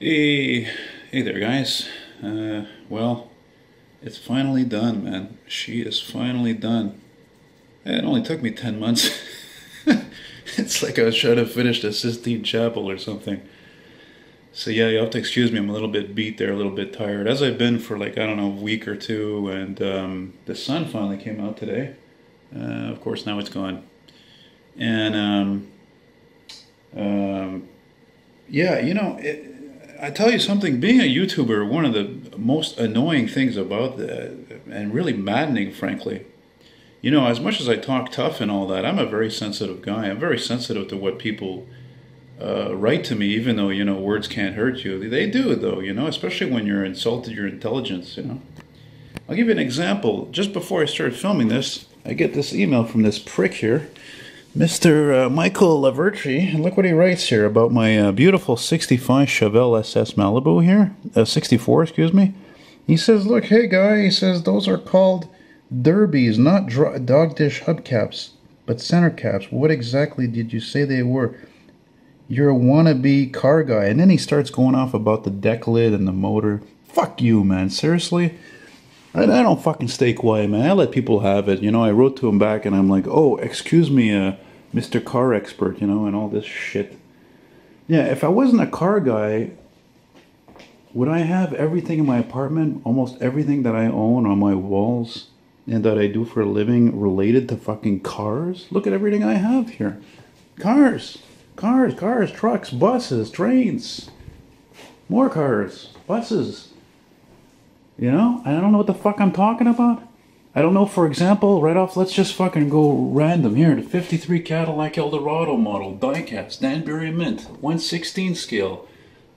Hey, hey there, guys. Well, it's finally done, man. She is finally done. It only took me 10 months. It's like I was trying to finish the Sistine Chapel or something. So yeah, you have to excuse me. I'm a little bit beat there, a little bit tired, as I've been for like, I don't know, a week or two. And the sun finally came out today. Of course, now it's gone. And yeah, I tell you something, being a YouTuber, one of the most annoying things about that, and really maddening, frankly, as much as I talk tough and all that, I'm a very sensitive guy. I'm very sensitive to what people write to me, even though, words can't hurt you. They do, though, especially when you're insulted your intelligence. I'll give you an example. Just before I started filming this, I get this email from this prick here, Mr. Michael Laverty, and look what he writes here about my beautiful 65 Chevelle SS Malibu here, 64, excuse me. He says, look, hey guy, he says, those are called derbies, not dog dish hubcaps, but center caps. What exactly did you say they were? You're a wannabe car guy. And then he starts going off about the deck lid and the motor. Fuck you, man, seriously? I don't fucking stay quiet, man. I let people have it. I wrote to him back and I'm like, oh, excuse me, Mr. Car Expert, and all this shit. Yeah, if I wasn't a car guy, would I have everything in my apartment, almost everything that I own on my walls and that I do for a living related to fucking cars? Look at everything I have here. Cars, trucks, buses, trains, more cars, buses. I don't know what the fuck I'm talking about. I don't know, for example, right off, let's just fucking go random here. The 53 Cadillac Eldorado model, diecast, Danbury Mint, 1/16 scale.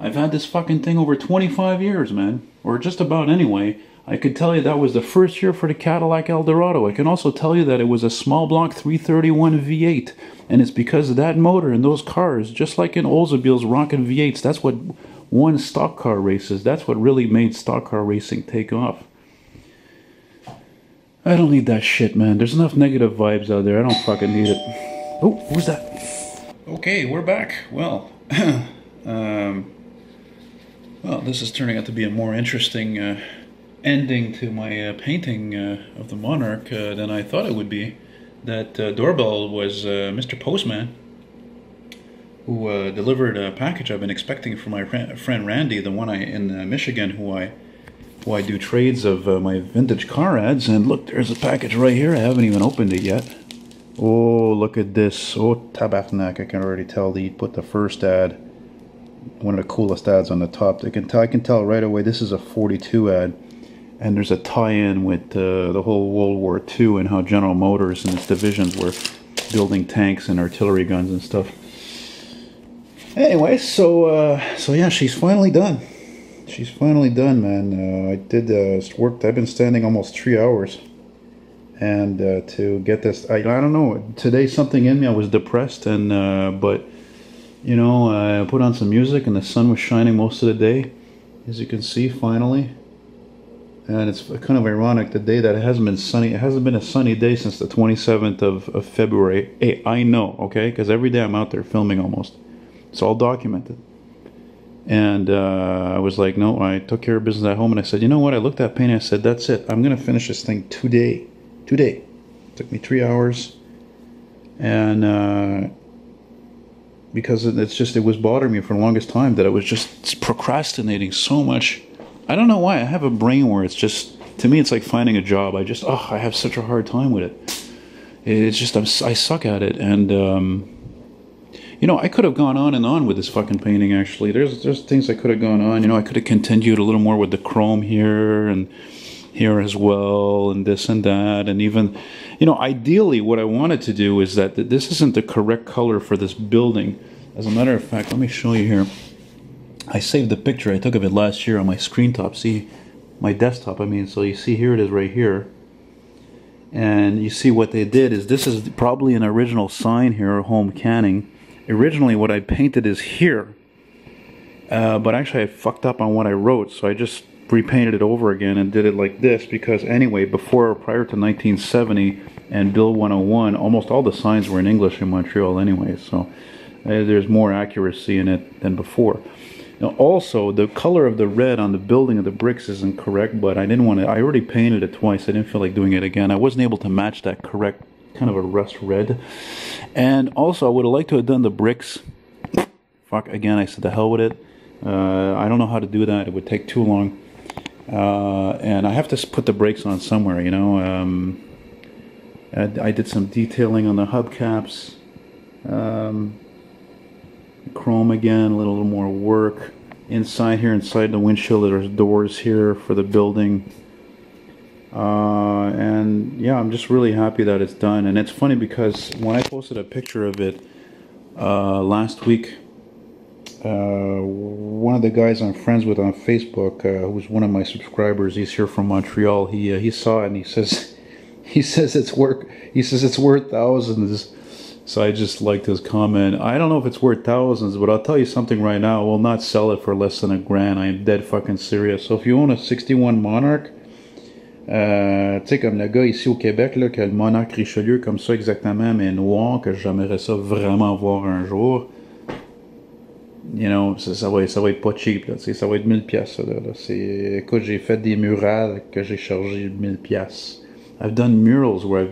I've had this fucking thing over 25 years, man. Or just about anyway. I could tell you that was the first year for the Cadillac Eldorado. I can also tell you that it was a small block 331 V8. And it's because of that motor and those cars, just like in Oldsmobile's rockin' V8s, that's what won stock car races. That's what really made stock car racing take off. I don't need that shit, man. There's enough negative vibes out there. I don't fucking need it. Oh, who's that? Okay, we're back. Well, well, this is turning out to be a more interesting ending to my painting of the Monarch than I thought it would be. That doorbell was Mr. Postman, who delivered a package I've been expecting from my friend Randy, the one in Michigan, who I do trades of my vintage car ads. And look, there's a package right here. I haven't even opened it yet. Oh, look at this. Oh, tabarnak. I can already tell he put the first ad, one of the coolest ads, on the top. I can tell right away this is a 42 ad. And there's a tie-in with the whole World War II and how General Motors and its divisions were building tanks and artillery guns and stuff. Anyway, so yeah, she's finally done. She's finally done, man. I did work. I've been standing almost 3 hours, and to get this, I don't know. Today, something in me, I was depressed, and but I put on some music, and the sun was shining most of the day, as you can see, finally. And it's kind of ironic, the day that it hasn't been sunny. It hasn't been a sunny day since the 27th of February. Hey, I know, okay? Because every day I'm out there filming almost. It's all documented. And I was like, no, I took care of business at home. And I said, you know what? I looked at painting. I said, that's it. I'm going to finish this thing today. Today. It took me 3 hours. And because it was bothering me for the longest time that I was just procrastinating so much. I don't know why. I have a brain where it's just, to me, it's like finding a job. I have such a hard time with it. It's just, I suck at it. And, I could have gone on and on with this fucking painting, actually. There's things I could have gone on. I could have continued a little more with the chrome here and here as well, and this and that. And even, ideally what I wanted to do is that this isn't the correct color for this building. As a matter of fact, let me show you here. I saved the picture. I took of it last year on my screen top. See, my desktop, so you see here it is right here. And you see what they did is, this is probably an original sign here, home canning. Originally what I painted is here. But actually I fucked up on what I wrote, so I just repainted it over again and did it like this, because anyway, prior to 1970 and Bill 101, almost all the signs were in English in Montreal anyway, so there's more accuracy in it than before. Now, also, the color of the red on the building of the bricks isn't correct, but I didn't want to, I already painted it twice. I didn't feel like doing it again. I wasn't able to match that correct kind of a rust red. And also, I would have liked to have done the bricks. Fuck, again, I said the hell with it. I don't know how to do that. It would take too long. And I have to put the brakes on somewhere, you know. I did some detailing on the hubcaps. Chrome again, a little more work. Inside here, inside the windshield, there's doors here for the building. And yeah, I'm just really happy that it's done. And it's funny because when I posted a picture of it last week, one of the guys I'm friends with on Facebook, who's one of my subscribers, he's here from Montreal. He saw it and he says it's worth thousands. So I just liked his comment. I don't know if it's worth thousands, but I'll tell you something right now. I will not sell it for less than $1,000. I am dead fucking serious. So if you own a 61 Monarch, tu sais, comme le gars ici au Québec, là, qui a le Monarch Richelieu comme ça exactement, mais noir, que j'aimerais ça vraiment voir un jour. You know, ça va être pas cheap, là, ça va être 1000 pièces là. Écoute, j'ai fait des murales que j'ai chargé 1000 pièces. I've done murals where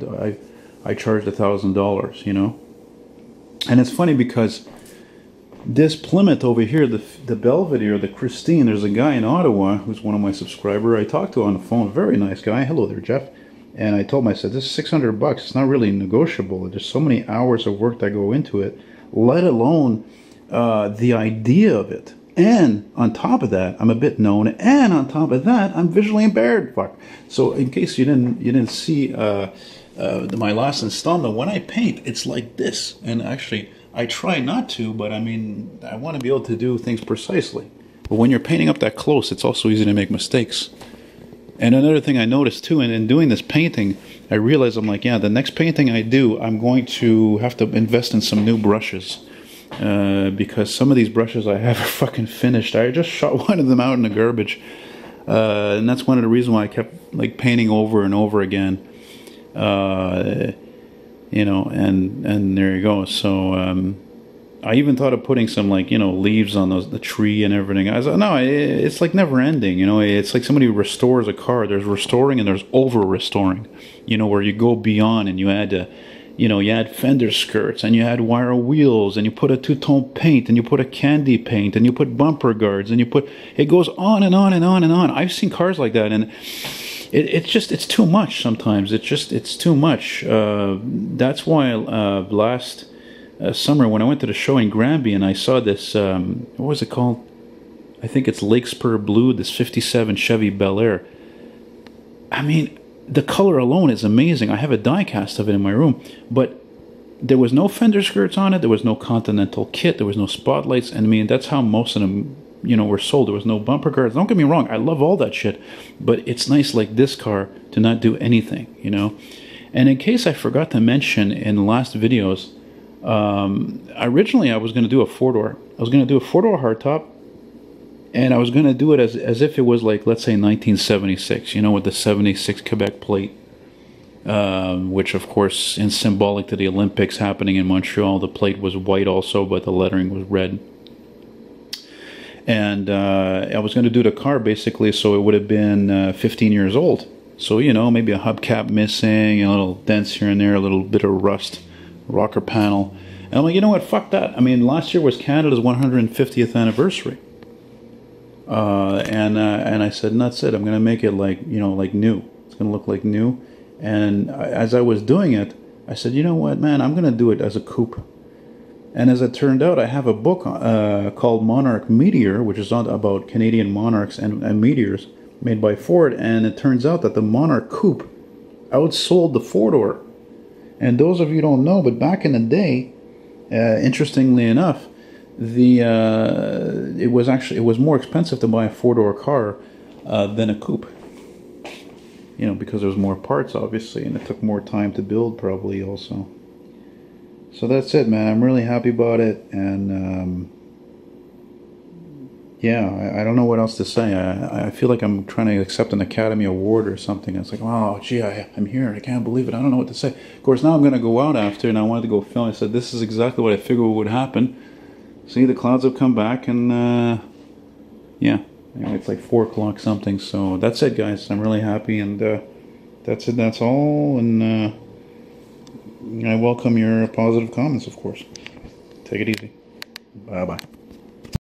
I charged $1,000, you know. And it's funny because this Plymouth over here, the Belvedere, the Christine, there's a guy in Ottawa who's one of my subscribers. I talked to on the phone, very nice guy. Hello there, Jeff. And I told him, I said, this is $600. It's not really negotiable. There's so many hours of work that go into it, let alone the idea of it. And on top of that, I'm a bit known. And on top of that, I'm visually impaired. Fuck. So in case you didn't see my last installment, when I paint, it's like this. And actually, I try not to, but I mean, I want to be able to do things precisely. But when you're painting up that close, it's also easy to make mistakes. And another thing I noticed too, and in doing this painting, I realized I'm like, yeah, the next painting I do, I'm going to have to invest in some new brushes. Because some of these brushes I have are fucking finished. I just shot one of them out in the garbage. And that's one of the reasons why I kept like painting over and over again. You know, and there you go. So I even thought of putting some, like, you know, leaves on the tree and everything. I was like, no, it's like never ending, you know. It's like somebody restores a car. There's restoring and there's over restoring, you know, where you go beyond and you add you know, you add fender skirts and you add wire wheels and you put a two-tone paint and you put a candy paint and you put bumper guards and you put, it goes on and on and on and on. I've seen cars like that, and it's too much sometimes. It's too much. That's why last summer when I went to the show in Granby and I saw this, what was it called? I think it's Lakespur Blue, this 57 Chevy Bel Air. I mean, the color alone is amazing. I have a die cast of it in my room, but there was no fender skirts on it. There was no Continental kit. There was no spotlights. And I mean, that's how most of them, you know, were sold. There was no bumper guards. Don't get me wrong. I love all that shit, but it's nice, like this car, to not do anything, you know. And in case I forgot to mention in the last videos, originally I was going to do a four-door. I was going to do a four-door hardtop. And I was going to do it as if it was like, let's say 1976, you know, with the 76 Quebec plate, which of course is symbolic to the Olympics happening in Montreal. The plate was white also, but the lettering was red. And I was going to do the car basically so it would have been 15 years old. So, you know, maybe a hubcap missing, a little dents here and there, a little bit of rust, rocker panel. And I'm like, you know what, fuck that. I mean, last year was Canada's 150th anniversary. And I said, that's it. I'm going to make it like, you know, like new. It's going to look like new. And as I was doing it, I said, you know what, man, I'm going to do it as a coupe. And as it turned out, I have a book called Monarch Meteor, which is about Canadian monarchs and meteors made by Ford. And it turns out that the Monarch coupe outsold the four-door. And those of you who don't know, but back in the day, interestingly enough, it was more expensive to buy a four-door car than a coupe, you know, because there's more parts obviously, and it took more time to build probably also. So that's it, man. I'm really happy about it, and yeah, I don't know what else to say. I feel like I'm trying to accept an Academy Award or something. It's like, wow, gee, I'm here. I can't believe it. I don't know what to say. Of course, now I'm going to go out after, and I wanted to go film. I said, this is exactly what I figured would happen. See, the clouds have come back, and yeah, anyway, it's like 4 o'clock something. So that's it, guys. I'm really happy, and that's it. That's all, and I welcome your positive comments, of course. Take it easy. Bye bye.